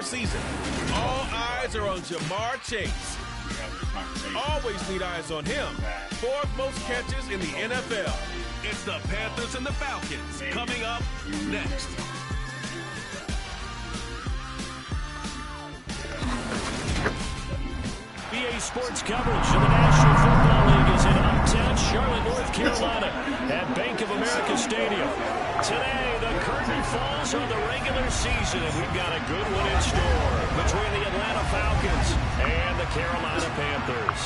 season. All eyes are on Jamar Chase. Always need eyes on him. 4th most catches in the NFL. It's the Panthers and the Falcons coming up next. BA Sports coverage of the National Football League is in uptown Charlotte, North Carolina at Bank of America Stadium. Today, the curtain falls on the regular season, and we've got a good one in store between the Atlanta Falcons and the Carolina Panthers.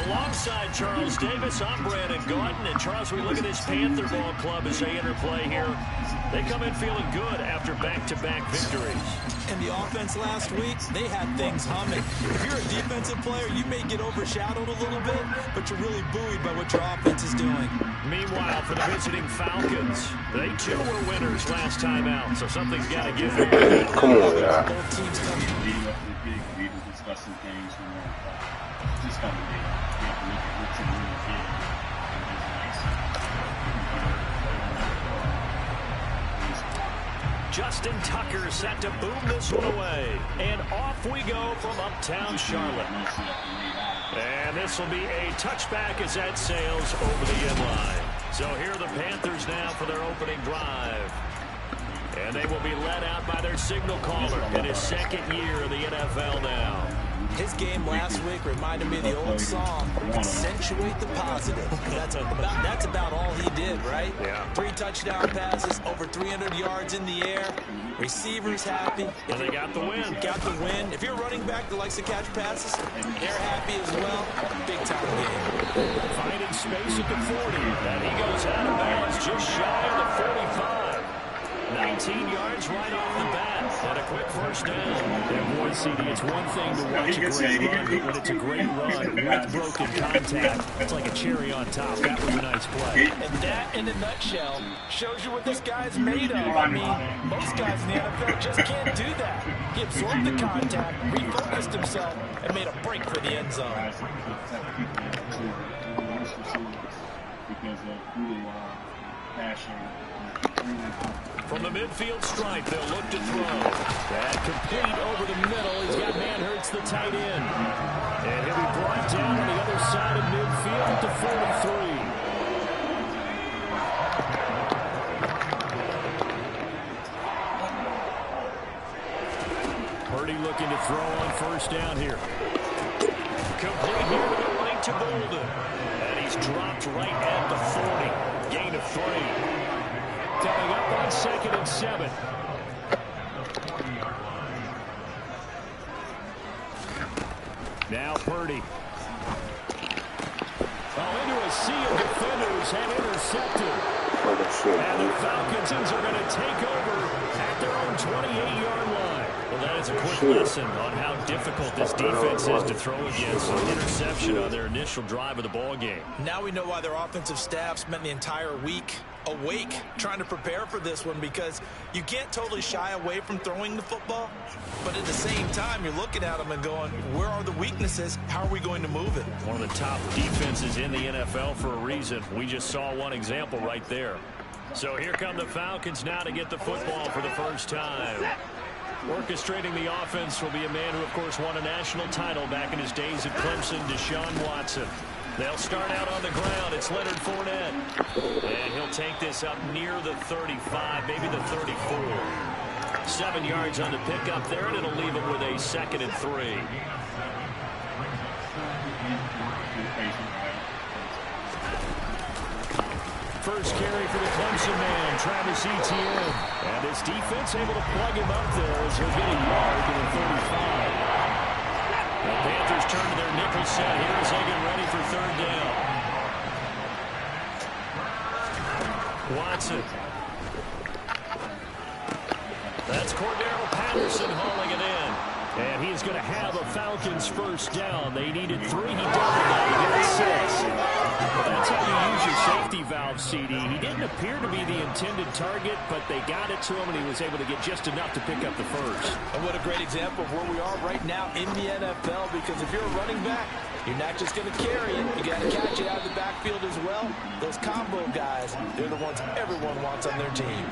Alongside Charles Davis, I'm Brandon Gautin. And Charles, we look at this Panther ball club as they enter play here. They come in feeling good after back-to-back victories. And the offense last week, they had things humming. If you're a defensive player, you may get overshadowed a little bit, but you're really buoyed by what your offense is doing. Meanwhile, for the visiting Falcons, they too were winners last time out, so something's got to give here. Come on, guys. Both teams coming. Leading up to the big, we were discussing things from just got to be. You have to look at what's in the really big. Justin Tucker set to boom this one away. And off we go from uptown Charlotte. And this will be a touchback as that sails over the end line. So here are the Panthers now for their opening drive. And they will be led out by their signal caller in his 2nd year in the NFL now. His game last week reminded me of the old song, accentuate the positive. That's about all he did, right? Yeah. 3 touchdown passes, over 300 yards in the air. Receivers happy. And they got the win. Got the win. If you're a running back that likes to catch passes, they're happy as well. Big time game. Finding space at the 40. And he goes out of bounds just shy of the 45. 19 yards right off the bat. And a quick first down. And boy, CD, it's one thing to watch a great run, but when it's a great run with broken contact, it's like a cherry on top. That was a nice play. And that, in a nutshell, shows you what this guy's made of. I mean, most guys in the NFL just can't do that. He absorbed the contact, refocused himself, and made a break for the end zone. Because of who they are, passion. From the midfield stripe, they'll look to throw. That complete over the middle. He's got Manhurts, the tight end. And he'll be brought down on the other side of midfield at the 43. Purdy looking to throw on first down here. Complete here to the right to Bolden. And he's dropped right at the 40. Gain of 3. Coming up on 2nd and 7. Now Purdy. Into a sea of defenders and intercepted. And the Falcons are going to take over at their own 28-yard line. Well, that is a quick lesson on how difficult this defense is to throw against. An interception on their initial drive of the ball game. Now we know why their offensive staff spent the entire week awake trying to prepare for this one, because you can't totally shy away from throwing the football, but at the same time you're looking at them and going, where are the weaknesses? How are we going to move it? One of the top defenses in the NFL for a reason. We just saw one example right there. So here come the Falcons now to get the football for the first time. Orchestrating the offense will be a man who, of course, won a national title back in his days at Clemson, Deshaun Watson. They'll start out on the ground. It's Leonard Fournette. And he'll take this up near the 35, maybe the 34. 7 yards on the pickup there, and it'll leave him with a 2nd and 3. First carry for the Clemson man, Travis Etienne. And this defense able to plug him up there as he'll get a yard to the 35. The Panthers turn to their nickel set here as they get ready for 3rd down. Watson. That's Cordero Patterson hauling it in. And he is going to have a Falcons first down. They needed 3. He did that. He got 6. Well, that's how you use your safety valve, CD. He didn't appear to be the intended target, but they got it to him, and he was able to get just enough to pick up the first. And what a great example of where we are right now in the NFL, because if you're a running back, You're not just going to carry it. You got to catch it out of the backfield as well. Those combo guys, they're the ones everyone wants on their team.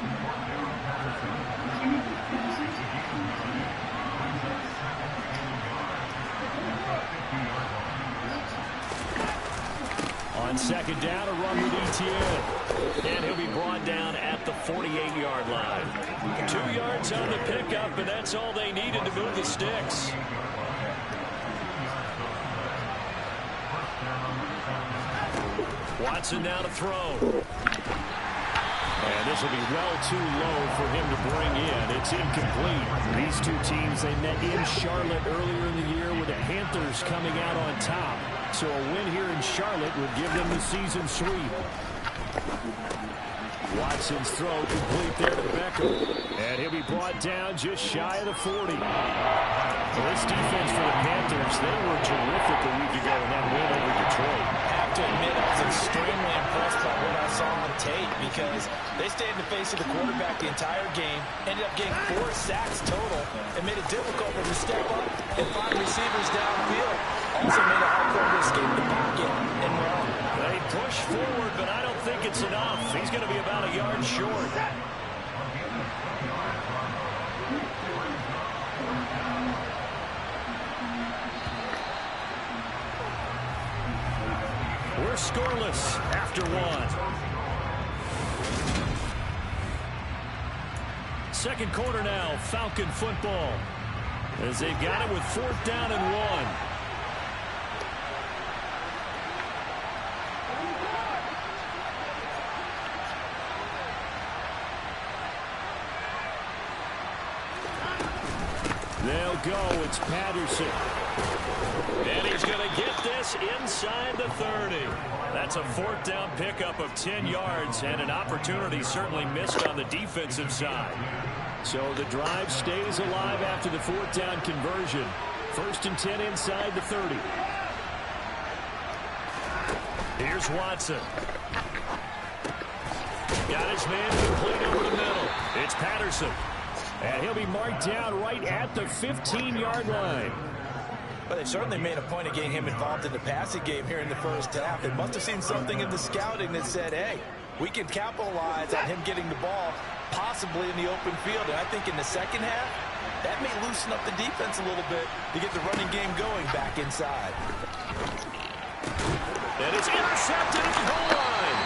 On second down, a run with ETN. And he'll be brought down at the 48-yard line. 2 yards on the pickup, and that's all they needed to move the sticks. Watson now to throw. And this will be well too low for him to bring in. It's incomplete. These two teams, they met in Charlotte earlier in the year with the Panthers coming out on top. So a win here in Charlotte would give them the season sweep. Watson's throw complete there to Beckham. And he'll be brought down just shy of the 40. Well, this defense for the Panthers, they were terrific a week ago in that win over Detroit. I have to admit, I was extremely impressed by what I saw on tape because they stayed in the face of the quarterback the entire game, ended up getting 4 sacks total, and made it difficult for them to step up and find receivers downfield. Also made it hard for him to escape the pocket and run. They push forward, but I don't think it's enough. He's going to be about a yard short. We're scoreless after 1. Second quarter now, Falcon football. As they've got it with 4th down and 1. They'll go. It's Patterson. And he's going to get this inside the 30. That's a 4th down pickup of 10 yards and an opportunity certainly missed on the defensive side. So the drive stays alive after the 4th down conversion. 1st and 10 inside the 30. Here's Watson. Got his man complete over the middle. It's Patterson. And he'll be marked down right at the 15-yard line. But they certainly made a point of getting him involved in the passing game here in the first half. They must have seen something in the scouting that said, hey, we can capitalize on him getting the ball possibly in the open field. And I think in the second half, that may loosen up the defense a little bit to get the running game going back inside. And it's intercepted at the goal line.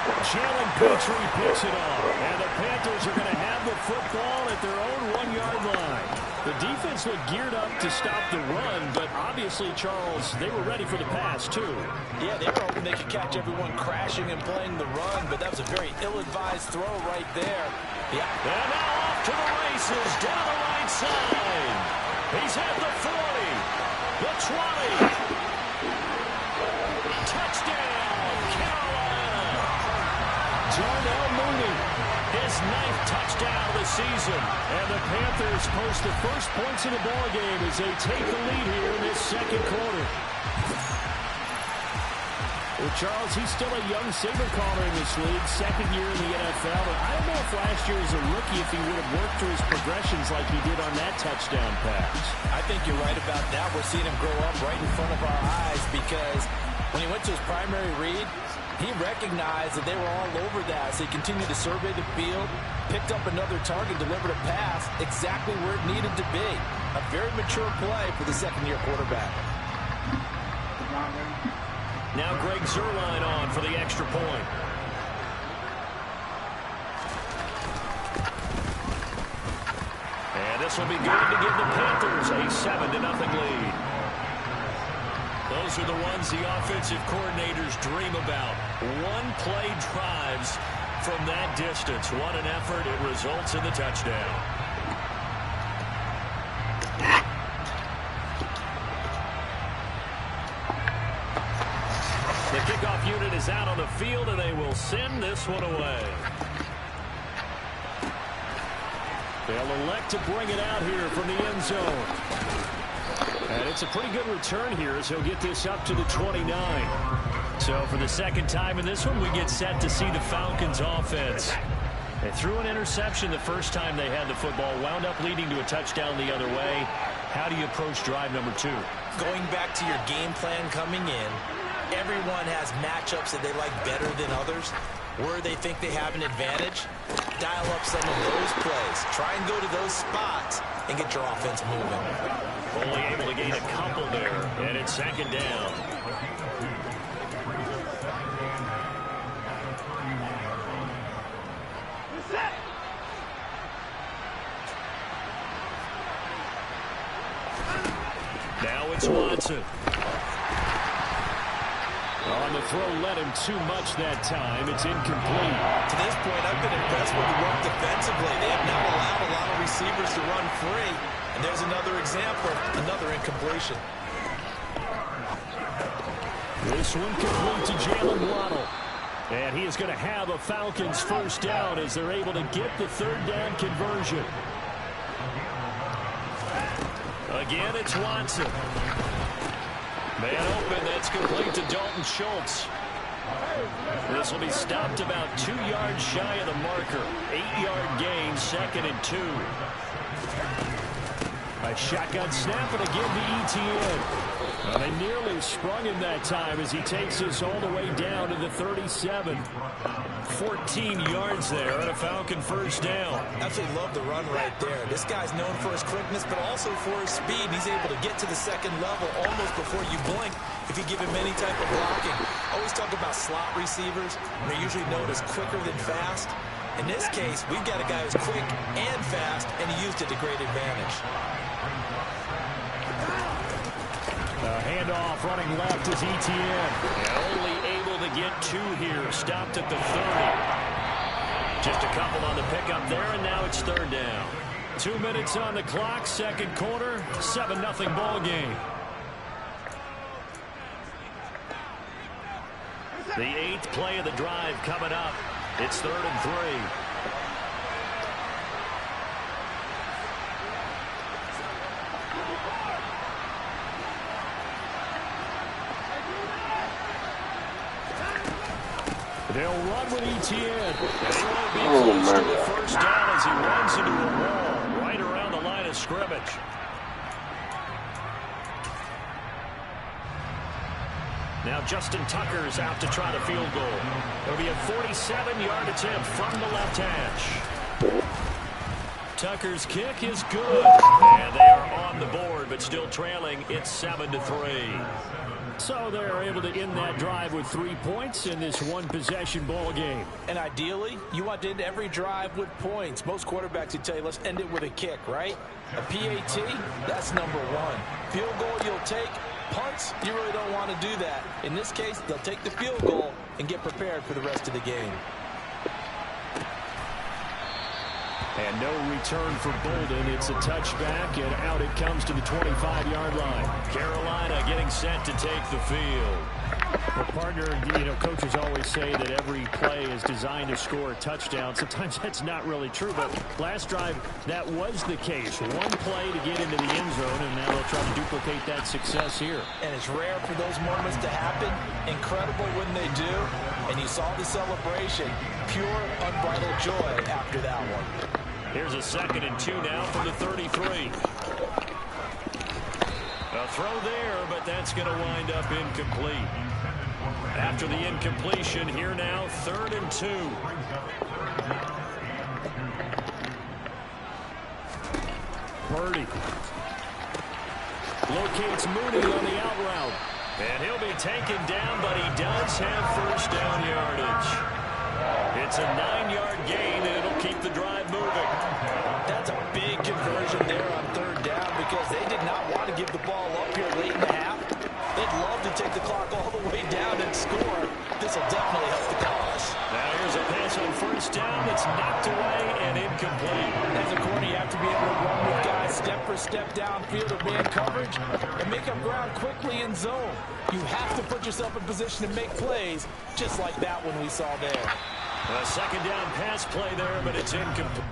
Jalen Petrie picks it off. And the Panthers are going to have the football at their own 1-yard line. The defense looked geared up to stop the run, but obviously, Charles, they were ready for the pass, too. Yeah, they were hoping they could catch everyone crashing and playing the run, but that was a very ill-advised throw right there. Yeah. And now off to the races, down the right side. He's at the 40, the 20. Touchdown, Carolina. Darnell Mooney, his 9th touchdown of the season. And the Panthers post the first points in the ballgame as they take the lead here in this second quarter. Well, Charles, he's still a young saber caller in this league, 2nd year in the NFL. But I don't know if last year as a rookie if he would have worked through his progressions like he did on that touchdown pass. I think you're right about that. We're seeing him grow up right in front of our eyes because when he went to his primary read, he recognized that they were all over that, so he continued to survey the field, picked up another target, delivered a pass exactly where it needed to be. A very mature play for the 2nd-year quarterback. Now Greg Zuerlein on for the extra point. And this will be good to give the Panthers a 7-0 lead. Those are the ones the offensive coordinators dream about. One-play drives from that distance. What an effort. It results in the touchdown. The kickoff unit is out on the field, and they will send this one away. They'll elect to bring it out here from the end zone. And it's a pretty good return here as he'll get this up to the 29. So for the 2nd time in this one, we get set to see the Falcons offense. They threw an interception the first time they had the football, wound up leading to a touchdown the other way. How do you approach drive number 2? Going back to your game plan coming in, everyone has matchups that they like better than others. Where they think they have an advantage, dial up some of those plays. Try and go to those spots and get your offense moving. Only able to gain a couple there, and it's second down. Now it's Watson. On the throw, led him too much that time. It's incomplete. To this point, I've been impressed with the work defensively. They have not allowed a lot of receivers to run free. And there's another example, another incompletion. This one complete to Jalen Waddle. And he is going to have a Falcons first down as they're able to get the third down conversion. Again, it's Watson. Man open, that's complete to Dalton Schultz. This will be stopped about 2 yards shy of the marker. 8-yard gain, 2nd and 2. A shotgun snap, and again to ETN. They nearly sprung him that time as he takes us all the way down to the 37. 14 yards there and a Falcon first down. Absolutely love the run right there. This guy's known for his quickness, but also for his speed. He's able to get to the second level almost before you blink if you give him any type of blocking. Always talk about slot receivers. They're usually known as quicker than fast. In this case, we've got a guy who's quick and fast, and he used it to great advantage. Handoff running left is ETN. Only able to get 2 here. Stopped at the 30. Just a couple on the pickup there, and now it's third down. 2 minutes on the clock, second quarter, 7-0 ball game. The 8th play of the drive coming up. It's 3rd and 3. They'll run with ETN. They won't be close to the first down as he runs into a wall right around the line of scrimmage. Now Justin Tucker's out to try the field goal. It'll be a 47-yard attempt from the left hash. Tucker's kick is good. And they are on the board, but still trailing. It's 7-3. So they're able to end that drive with 3 points in this one-possession ball game. And ideally, you want to end every drive with points. Most quarterbacks would tell you, let's end it with a kick, right? A PAT, that's number 1. Field goal you'll take. Punts, you really don't want to do that. In this case, they'll take the field goal and get prepared for the rest of the game. And no return for Bolden. It's a touchback, and out it comes to the 25-yard line. Carolina getting set to take the field. Well, partner, you know, coaches always say that every play is designed to score a touchdown. Sometimes that's not really true, but last drive, that was the case. One play to get into the end zone, and now they'll try to duplicate that success here. And it's rare for those moments to happen. Incredible when they do. And you saw the celebration. Pure, unbridled joy after that one. Here's a 2nd and 2 now from the 33. A throw there, but that's going to wind up incomplete. After the incompletion, here now, 3rd and 2. Purdy locates Mooney on the out route. And he'll be taken down, but he does have first down yardage. It's a 9-yard gain, and it'll keep the drive moving. That's a big conversion there on 3rd down because they did not want to give the ball up here late in the half. They'd love to take the clock all the way down and score. This will definitely help the cause. Now here's a pass on first down. It's knocked away and incomplete. As a corner, you have to be able to run with guys step for step downfield or man coverage and make up ground quickly in zone. You have to put yourself in position to make plays just like that one we saw there. A 2nd down pass play there, but it's incomplete.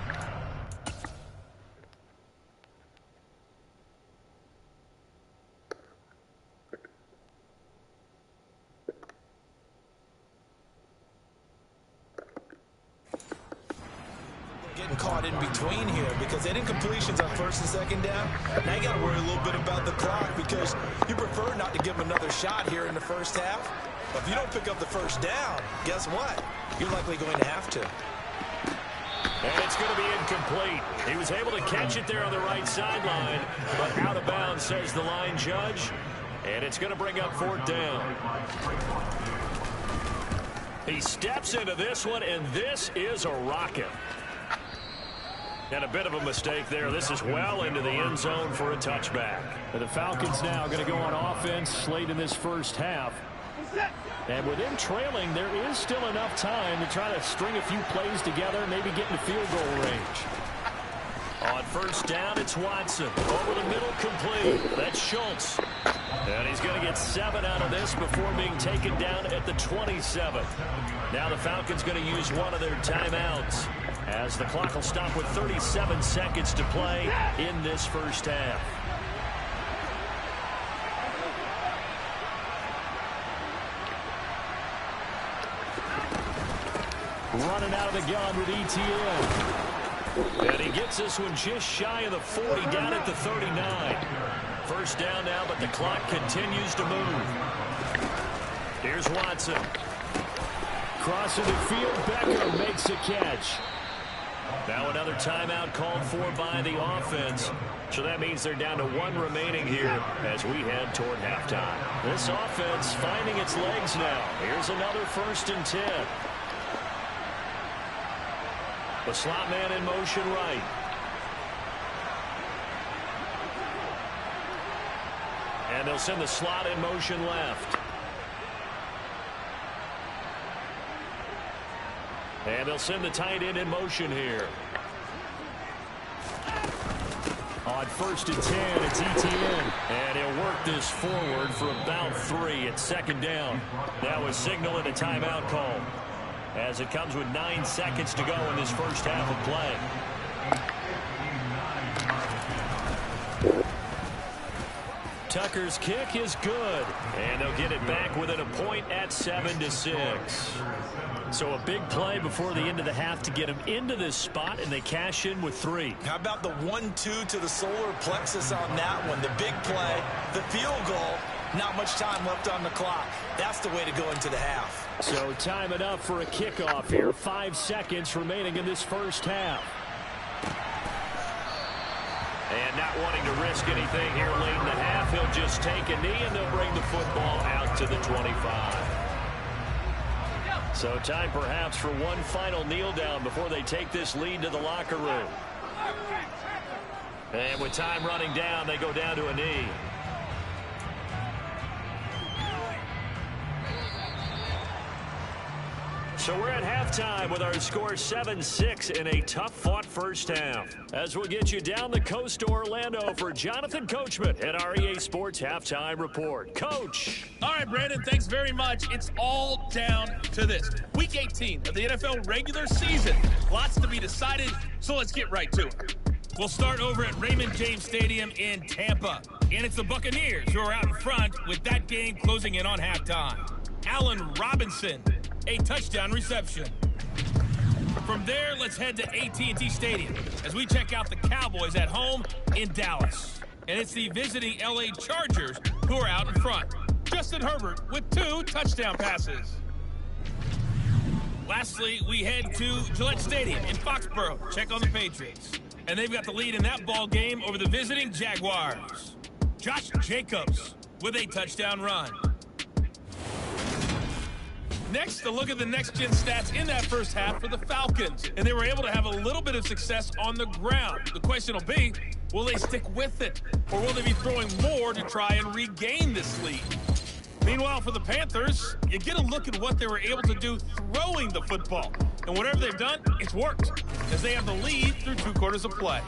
getting caught in between here because they didn't completions on first and second down. Now you got to worry a little bit about the clock because you prefer not to give them another shot here in the first half. But if you don't pick up the first down, guess what? You're likely going to have to. And it's going to be incomplete. He was able to catch it there on the right sideline, but out of bounds, says the line judge. And it's going to bring up 4th down. He steps into this one, and this is a rocket. And a bit of a mistake there. This is well into the end zone for a touchback. And the Falcons now going to go on offense late in this first half. And with them trailing, there is still enough time to try to string a few plays together, maybe get in the field goal range. On first down, it's Watson. Over the middle, complete. That's Schultz. And he's going to get 7 out of this before being taken down at the 27. Now the Falcons going to use one of their timeouts as the clock will stop with 37 seconds to play in this first half. Running out of the gun with ETN. And he gets this one just shy of the 40, down at the 39. First down now, but the clock continues to move. Here's Watson. Crossing the field, Becker makes a catch. Now another timeout called for by the offense. So that means they're down to 1 remaining here as we head toward halftime. This offense finding its legs now. Here's another 1st and 10. The slot man in motion right. And they'll send the slot in motion left. And they'll send the tight end in motion here. On 1st and 10, it's ETN. And he'll work this forward for about 3 at 2nd down. That was signaling a timeout call, as it comes with 9 seconds to go in this first half of play. Tucker's kick is good, and they'll get it back within a point at 7-6. So a big play before the end of the half to get them into this spot, and they cash in with 3. How about the 1-2 to the solar plexus on that one? The big play, the field goal, not much time left on the clock. That's the way to go into the half. So time enough for a kickoff here. 5 seconds remaining in this first half. And not wanting to risk anything here late in the half, he'll just take a knee, and they'll bring the football out to the 25. So time perhaps for one final kneel down before they take this lead to the locker room. And with time running down, they go down to a knee. So we're at halftime with our score 7-6 in a tough-fought first half. As we'll get you down the coast to Orlando for Jonathan Coachman at our EA Sports Halftime Report. Coach. All right, Brandon, thanks very much. It's all down to this. Week 18 of the NFL regular season. Lots to be decided, so let's get right to it. We'll start over at Raymond James Stadium in Tampa. And it's the Buccaneers who are out in front with that game closing in on halftime. Allen Robinson, a touchdown reception. From there, let's head to AT&T Stadium as we check out the Cowboys at home in Dallas. And it's the visiting LA Chargers who are out in front. Justin Herbert with 2 touchdown passes. Lastly, we head to Gillette Stadium in Foxborough. Check on the Patriots. And they've got the lead in that ball game over the visiting Jaguars. Josh Jacobs with a touchdown run. Next, a look at the next-gen stats in that first half for the Falcons. And they were able to have a little bit of success on the ground. The question will be, will they stick with it? Or will they be throwing more to try and regain this lead? Meanwhile, for the Panthers, you get a look at what they were able to do throwing the football. And whatever they've done, it's worked, as they have the lead through 2 quarters of play.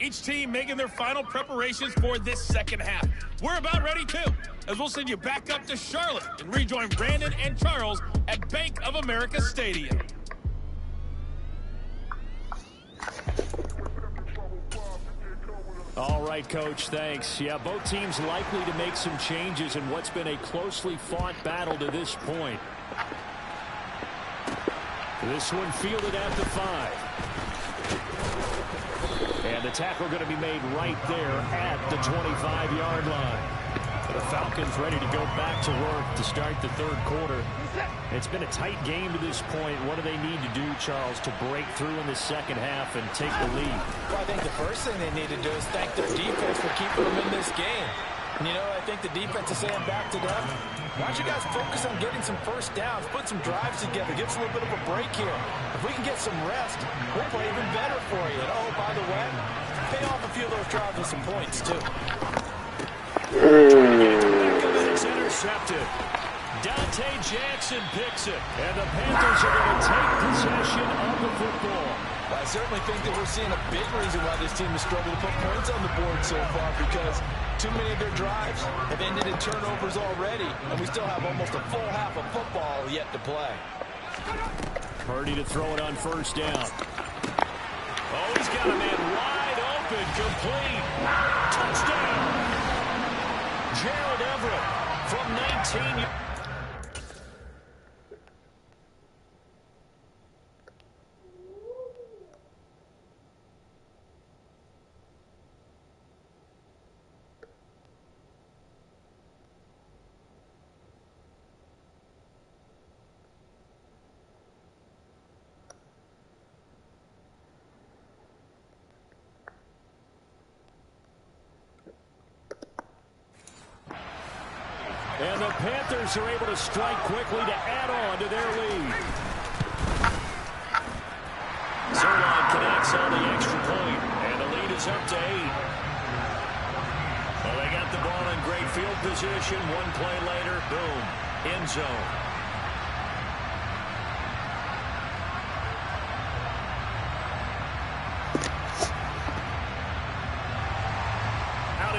Each team making their final preparations for this second half. We're about ready, too, as we'll send you back up to Charlotte and rejoin Brandon and Charles at Bank of America Stadium. All right, Coach, thanks. Yeah, both teams likely to make some changes in what's been a closely fought battle to this point. This one fielded at the 5. And the tackle going to be made right there at the 25-yard line. The Falcons ready to go back to work to start the third quarter. It's been a tight game to this point. What do they need to do, Charles, to break through in the second half and take the lead? Well, I think the first thing they need to do is thank their defense for keeping them in this game. And, you know, I think the defense is saying back to them, why don't you guys focus on getting some first downs, put some drives together, give us a little bit of a break here. If we can get some rest, we'll play even better for you. And, oh, by the way, pay off a few of those drives with some points, too. It's intercepted. Dante Jackson picks it. And the Panthers are going to take possession of the football. I certainly think that we're seeing a big reason why this team has struggled to put points on the board so far, because too many of their drives have ended in turnovers already, and we still have almost a full half of football yet to play. Purdy to throw it on first down. Oh, he's got a man wide open, complete. Touchdown. Gerald Everett from 19 yards. And the Panthers are able to strike quickly to add on to their lead. Zerline connects on the extra point, and the lead is up to 8. Well, they got the ball in great field position. One play later, boom, end zone.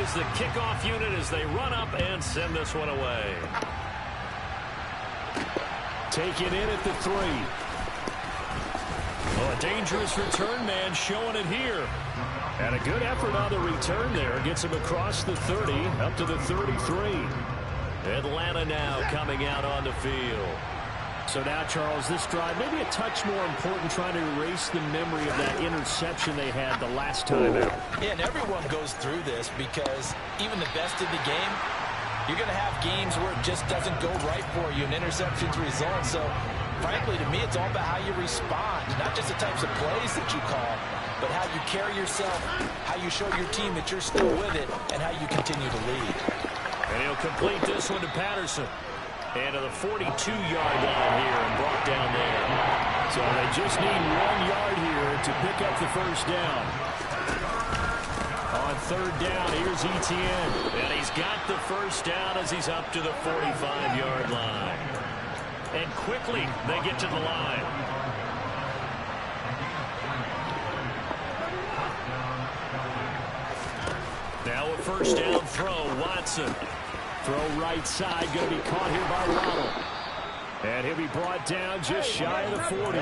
Is the kickoff unit as they run up and send this one away. Taken in at the 3. Oh, a dangerous return man showing it here. And a good effort on the return there. Gets him across the 30 up to the 33. Atlanta now coming out on the field. So now, Charles, this drive maybe a touch more important, trying to erase the memory of that interception they had the last time out. Yeah, and everyone goes through this because even the best in the game, you're going to have games where it just doesn't go right for you and interceptions result. So, frankly, to me, it's all about how you respond, not just the types of plays that you call, but how you carry yourself, how you show your team that you're still with it, and how you continue to lead. And he'll complete this one to Patterson. And to the 42-yard line here and brought down there. So they just need 1 yard here to pick up the first down. On third down, here's Etienne. And he's got the first down as he's up to the 45-yard line. And quickly, they get to the line. Now a first down throw, Watson. Throw right side, going to be caught here by Waddle. And he'll be brought down just shy of the 40.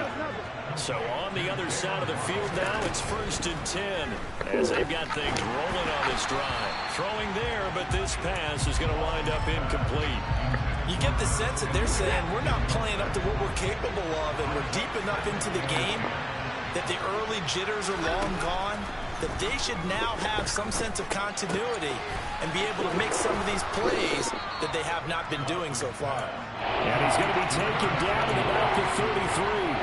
So on the other side of the field now, it's 1st and 10 as they've got things rolling on this drive. Throwing there, but this pass is going to wind up incomplete. You get the sense that they're saying we're not playing up to what we're capable of, and we're deep enough into the game that the early jitters are long gone, that they should now have some sense of continuity and be able to make some of these plays that they have not been doing so far. And he's going to be taken down at about the 33.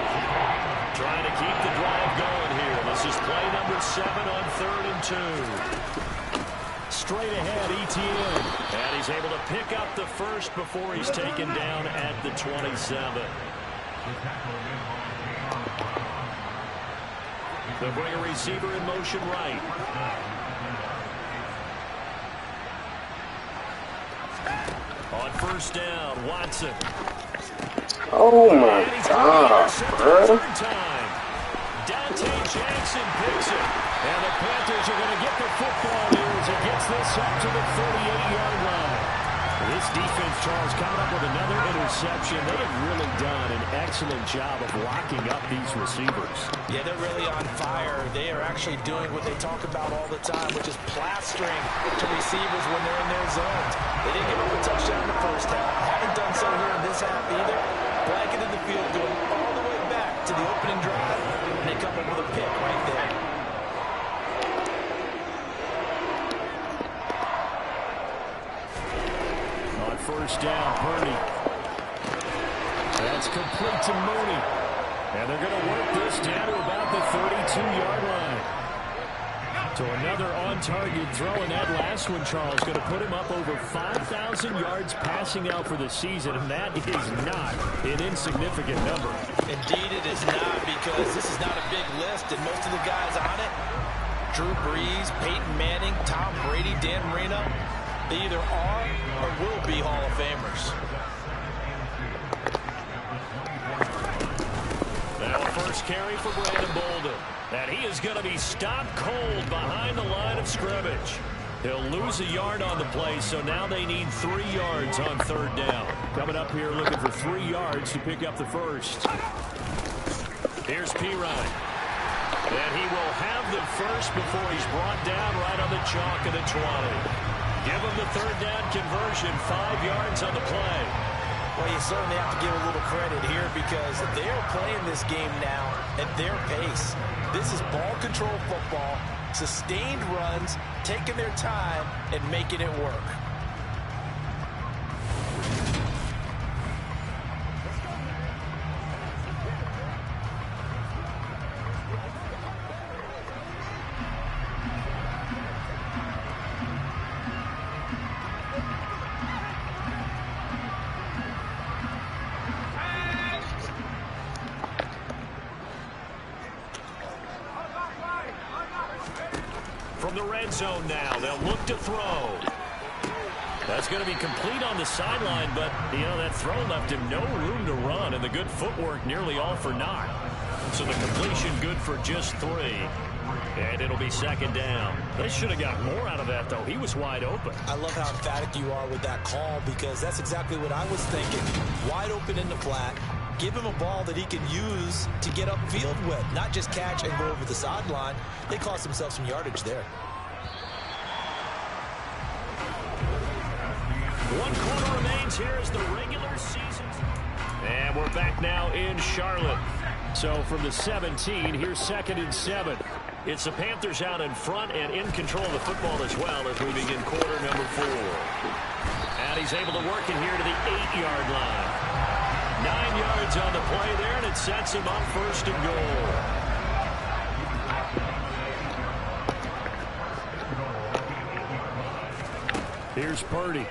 Trying to keep the drive going here. This is play number 7 on 3rd and 2. Straight ahead, Etienne. And he's able to pick up the first before he's taken down at the 27. They'll bring a receiver in motion right. On first down, Watson. Oh my God, bro. Dante Jackson picks it. And the Panthers are going to get the football here as it gets this up to the 38-yard line. This defense, Charles, coming up with another interception. They have really done an excellent job of locking up these receivers. Yeah, they're really on fire. They are actually doing what they talk about all the time, which is plastering to receivers when they're in their zones. They didn't give up a touchdown in the first half. Haven't done so here in this half either. Blanketed the field, going all the way back to the opening drive, and they come up with a pick right there. On first down, Purdy. That's complete to Mooney. And they're going to work this down to about the 32-yard line. So another on-target throw, and that last one, Charles, going to put him up over 5,000 yards passing out for the season, and that is not an insignificant number. Indeed it is not, because this is not a big list, and most of the guys on it, Drew Brees, Peyton Manning, Tom Brady, Dan Marino, they either are or will be Hall of Famers. Now a first carry for Brandon Bolden. And he is going to be stopped cold behind the line of scrimmage. He'll lose a yard on the play, so now they need 3 yards on third down. Coming up here looking for 3 yards to pick up the first. Here's Pirine. And he will have the first before he's brought down right on the chalk of the 20. Give him the third down conversion, 5 yards on the play. Well, you certainly have to give a little credit here because they're playing this game now at their pace. This is ball control football, sustained runs, taking their time and making it work. From the red zone now, they'll look to throw. That's going to be complete on the sideline, but, you know, that throw left him no room to run, and the good footwork nearly all for naught. So the completion good for just 3. And it'll be second down. They should have got more out of that, though. He was wide open. I love how emphatic you are with that call because that's exactly what I was thinking. Wide open in the flat. Give him a ball that he can use to get upfield with, not just catch and go over the sideline. They cost themselves some yardage there. 1 quarter remains here as the regular season. And we're back now in Charlotte. So from the 17, here's 2nd and 7. It's the Panthers out in front and in control of the football as well as we begin quarter number 4. And he's able to work it here to the 8-yard line. 9 yards on the play there, and it sets him up first and goal. Here's Purdy.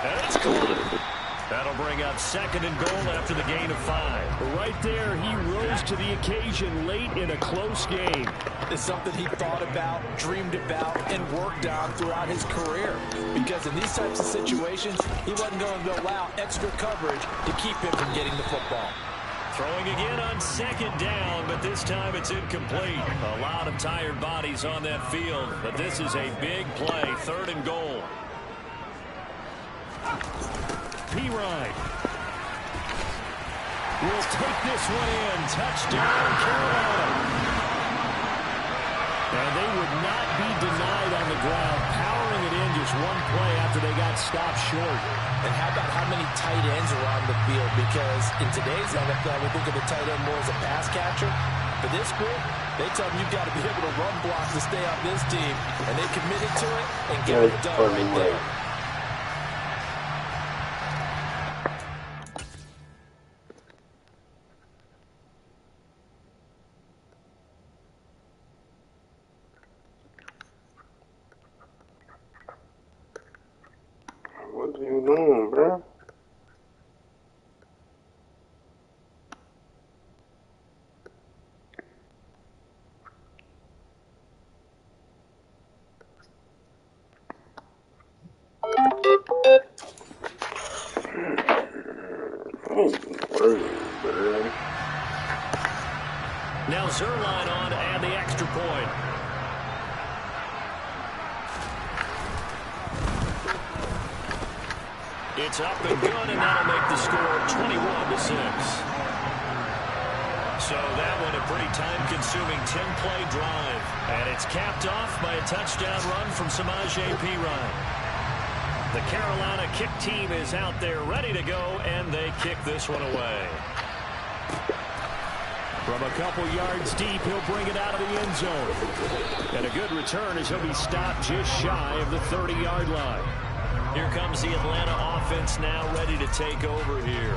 And it's caught. That'll bring up 2nd and goal after the gain of 5. Right there, he rose to the occasion late in a close game. It's something he thought about, dreamed about, and worked on throughout his career. Because in these types of situations, he wasn't going to allow extra coverage to keep him from getting the football. Throwing again on 2nd down, but this time it's incomplete. A lot of tired bodies on that field, but this is a big play, 3rd and goal. Pirine will take this one in. Touchdown, Carolina. And they would not be denied on the ground, powering it in just 1 play after they got stopped short. And how about how many tight ends are on the field? Because in today's NFL, we think of the tight end more as a pass catcher. For this group, they tell them you've got to be able to run block to stay on this team. And they committed to it and get it done right there. What are you doing, bro? Now Zerline on and the extra point. It's up and good, and that'll make the score 21-6. So that one a pretty time-consuming 10-play drive. And it's capped off by a touchdown run from Samaje Perine. The Carolina kick team is out there ready to go, and they kick this one away. From a couple yards deep, he'll bring it out of the end zone. And a good return as he'll be stopped just shy of the 30-yard line. Here comes the Atlanta offense now ready to take over here.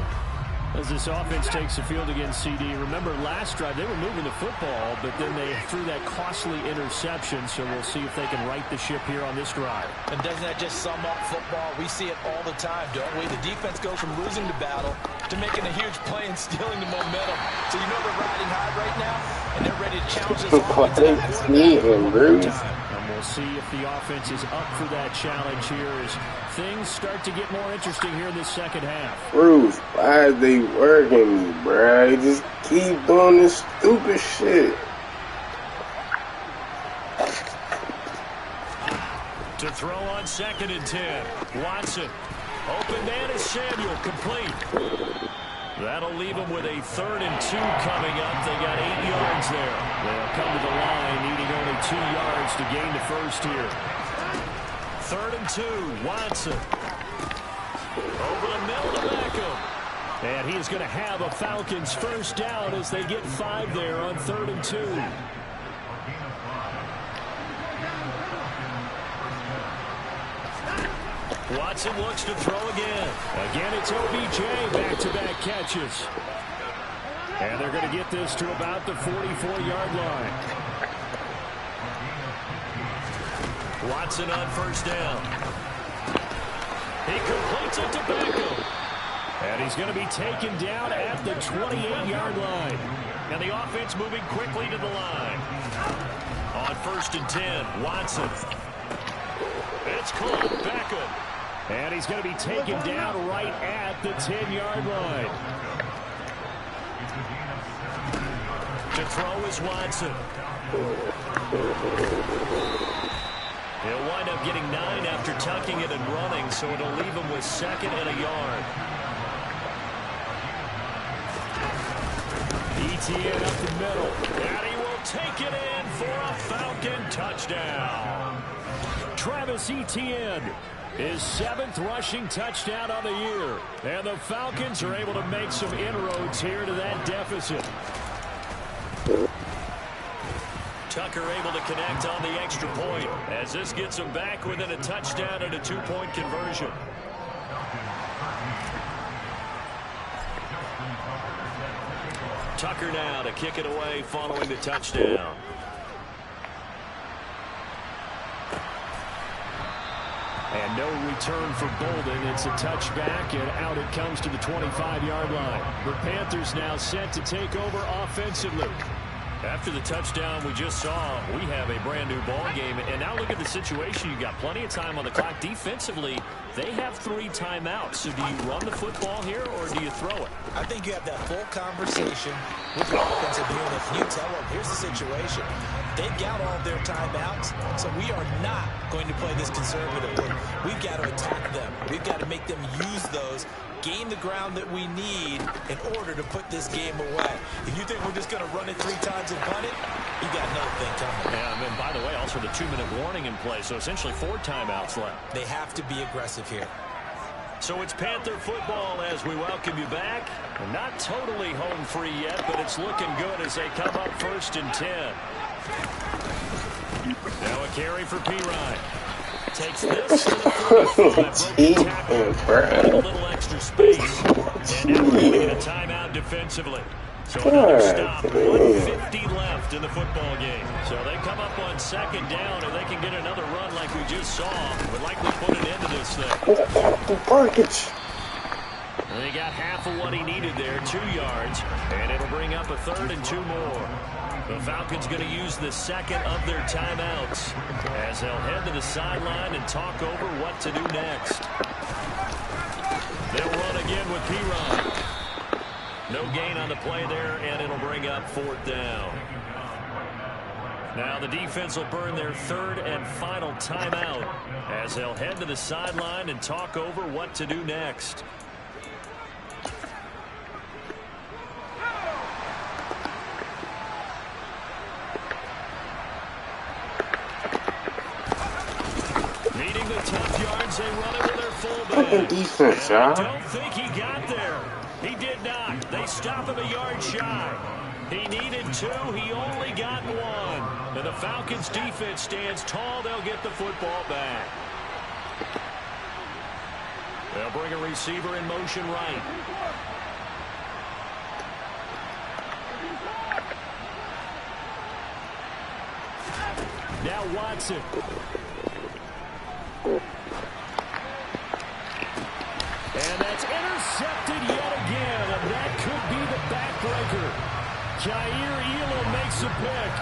As this offense takes the field against CD, remember last drive they were moving the football, but then they threw that costly interception, so we'll see if they can right the ship here on this drive. And doesn't that just sum up football? We see it all the time, don't we? The defense goes from losing the battle to making a huge play and stealing the momentum. So you know they're riding high right now, and they're ready to challenge this offense. And we'll see if the offense is up for that challenge here as things start to get more interesting here in this second half. Bruce, why are they working me, bro? They just keep doing this stupid shit. To throw on 2nd and 10. Watson. Open man is Samuel. Complete. That'll leave them with a 3rd and 2 coming up. They got 8 yards there. They'll come to the line needing only 2 yards to gain the first here. 3rd and 2. Watson. Over the middle to Beckham. And he's going to have a Falcons first down as they get 5 there on 3rd and 2. Watson looks to throw again. Again, it's OBJ, back-to-back catches. And they're going to get this to about the 44-yard line. Watson on first down. He completes it to Beckham. And he's going to be taken down at the 28-yard line. And the offense moving quickly to the line. On 1st and 10, Watson. It's caught. Beckham. And he's going to be taken down right at the 10-yard line. To throw is Watson. He'll wind up getting 9 after tucking it and running, so it'll leave him with 2nd and a yard. Etienne up the middle. And he will take it in for a Falcon touchdown. Travis Etienne, his 7th rushing touchdown on the year. And the Falcons are able to make some inroads here to that deficit. Tucker able to connect on the extra point as this gets him back within a touchdown and a 2-point conversion. Tucker now to kick it away following the touchdown. And no return for Bolden. It's a touchback, and out it comes to the 25-yard line. The Panthers now set to take over offensively. After the touchdown we just saw, we have a brand new ball game. And now look at the situation. You've got plenty of time on the clock. Defensively, they have 3 timeouts. So do you run the football here or do you throw it? I think you have that full conversation with your offensive unit. You tell them, here's the situation. They've got all their timeouts, so we are not going to play this conservatively. We've got to attack them. We've got to make them use those, gain the ground that we need in order to put this game away. If you think we're just going to run it 3 times and punt it, you got another thing coming. Yeah, and by the way, also the 2-minute warning in play, so essentially 4 timeouts left. They have to be aggressive here. So it's Panther football as we welcome you back. Not totally home free yet, but it's looking good as they come up 1st and 10. Now a carry for Pirine. Takes this to the 45. A little extra space. And now we're getting a timeout defensively. So another stop. 1:50 left in the football game. So they come up on 2nd down, and they can get another run like we just saw. Would likely put an end to this thing. And they got half of what he needed there, 2 yards. And it'll bring up a 3rd and 2 more. The Falcons going to use the 2nd of their timeouts as they'll head to the sideline and talk over what to do next. They'll run again with Pirine. No gain on the play there, and it'll bring up 4th down. Now the defense will burn their 3rd and final timeout as they'll head to the sideline and talk over what to do next. Needing the tough yards, they run it with their fullback. Defense, I don't think he got there. He did not. They stop him a yard shy. He needed 2. He only got 1. And the Falcons defense stands tall. They'll get the football back. They'll bring a receiver in motion right. Now Watson. And that's intercepted yet again. And that could be the backbreaker. Jair Elam makes a pick.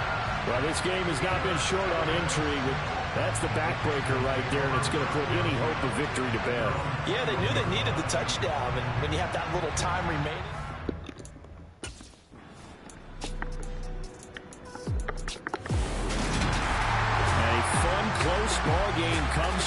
Well, this game has not been short on intrigue. That's the backbreaker right there, and it's going to put any hope of victory to bed. Yeah, they knew they needed the touchdown, and when you have that little time remaining. A fun, close ball game comes